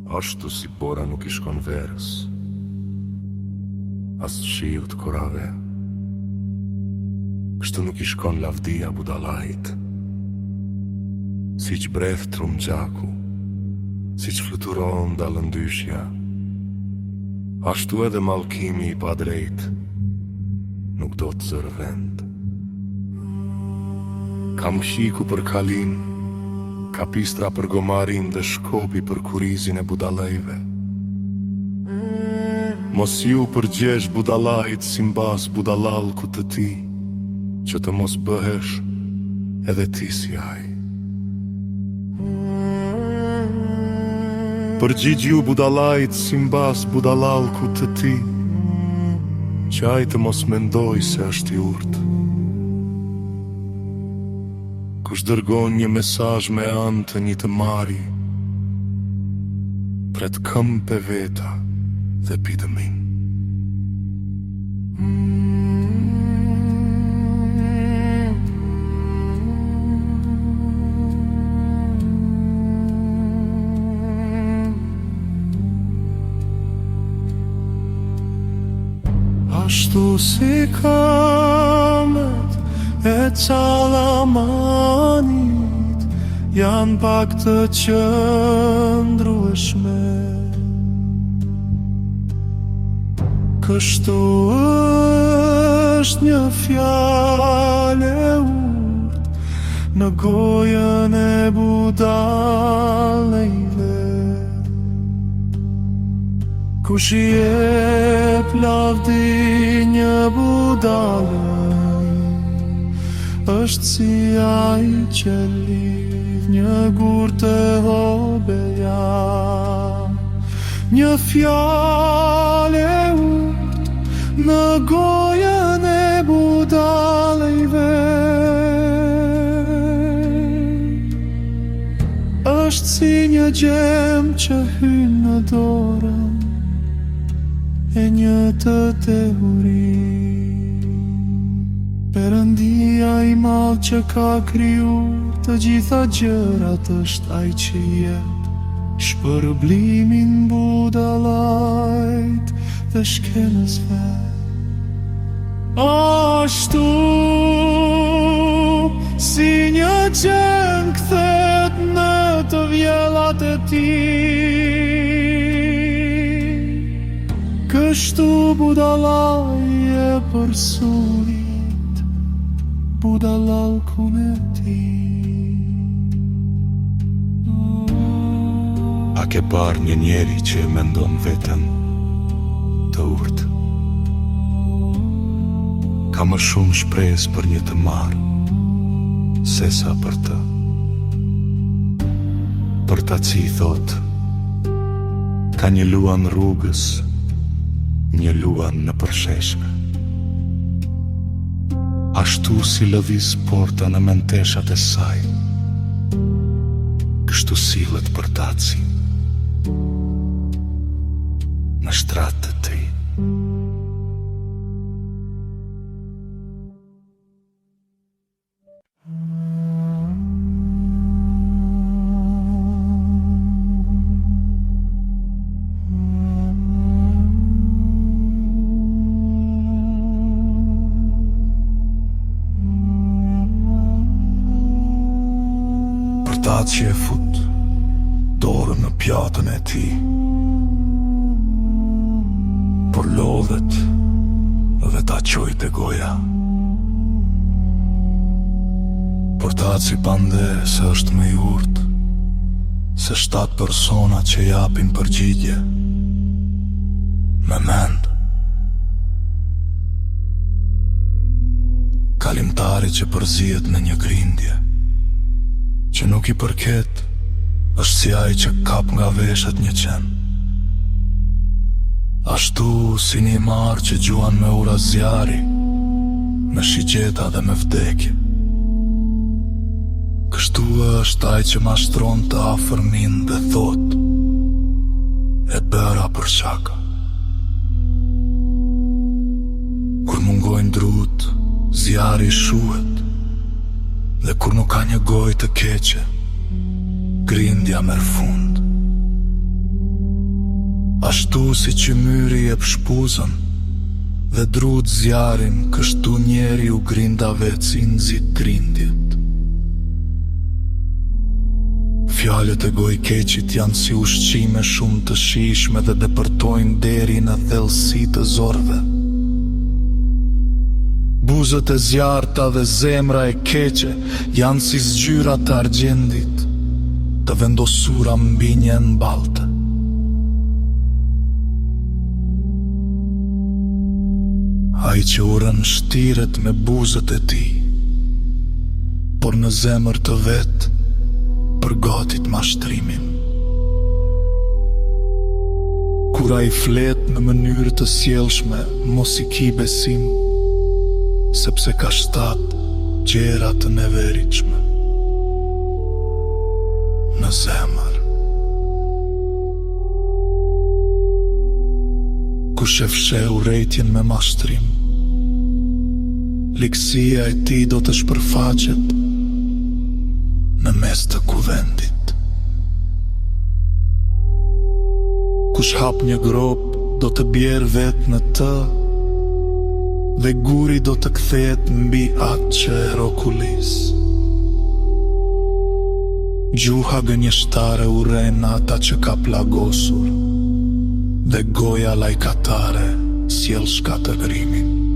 Ashtu si bora nuk I shkon verës, as shiu të korave, kështu nuk I shkon lavdia budallait. Siç breth trumgjaku, siç fluturon dallëndyshja, ashtu edhe mallkimi I padrejt nuk do të zërë vend. Kam shiku për kalin, kapistra për gomarin dhe shkopi për kurizin e budallajve. Mos ju përgjesh budallajt si mbas budallalku të ti, që të mos bëhesh edhe ti si ai. Përgjigju budallajt si mbas budallalku të ti, që ai të mos mendoj se është I urtë. Kush dërgon një mesazh me anë të një të mari, pret këmbë veta dhe pi dëmin. Ashtu si kamet e calamanit janë pak të qëndrueshme, kështu është një fjalë e urtë në gojën e budallëve. Kush I jep lavdi një budallë, është si ai që lidh një gur të hobeja. Një fjalë e urtë në gojën e budallëve, është si një gjem që hyn në dorën e një të tehuri. Perëndia I madh që ka kriju të gjitha gjërat është ai që jep shpërblimin budallajt dhe shkenësve. Ashtu si një gjem kthehet në të vjellat e tij, kështu budallaj e përsurit budallalkun e tij. A ke parë një njeri që e mendon veten të urtë? Ka më shumë shpresë për një të marrë se sa për të. Për ta ci thot, ka një luan rrugës, një luan në përsheshme. Ashtu si lëviz porta në menteshat e saj, kështu sillet për taci në shtratë të tij. Ta që e fut dorën në pjatën e tij, por lodhet dhe ta qoj te goja. Por ta që pande se është më I urtë se 7 persona që japin përgjigje me mend. Kalimtari që përzihet në një grindje që nuk I përket, është si ai që kap nga veshët një qen. Ashtu si një marë që gjuan me ura zjari, me shigjeta dhe me vdekje. Kështu është ai që mashtron të afërmin dhe thot, e bëra për shaka. Kur mungojnë drut, zjari shuhet, dhe kur nuk ka një gojë të keqe, grindja merr fund. Ashtu si që myri e pshpuzën dhe drut zjarin, kështu njeri u grindave si nxit grindjet. Fjalët e gojkeqit janë si ushqime shumë të shijshme dhe depërtojnë deri në thellësi të zorve. Buzët e zjarta dhe zemra e keqe janë si zgjyra të argjendit, të vendosura mbi një mbalte. Ai që urën shtiret me buzët e tij, por në zemër të vet përgatit mashtrimin. Kur ai flet në mënyrë të sjellshme, mos i ki besim, sepse ka 7 gjëra të neveritshme në zemër. Kush e fshe urrejtjen me mashtrim, likësia e tij do të shpërfaqet në mes të kuvendit. Kush hap një grop do të bjerë vet në të, dhe guri do të kthehet mbi atë që e rokulis. Gjuha gënjeshtare urren ata që ka plagosur, dhe goja lajkatare sjell shkatërimin.